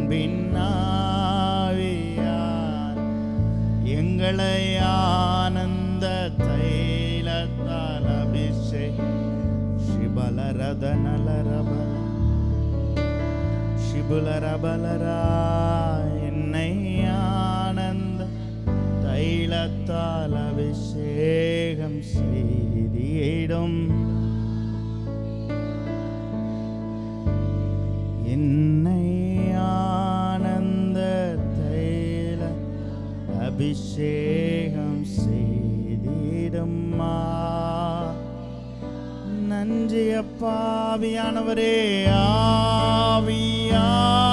அன்பின் ஆவியார் எங்களை ஆனந்த தைலத்தால் சிபலரதனலரபல சிபுலரபலரா என்னை ஆனந்த தைலத்தால் அபிஷேகம் செய்திடும். என்னை ஆனந்த தைல அபிஷேகம் செய்திடுமா. நன்றி அப்பா. ஆவியானவரே, ஆவியானவரே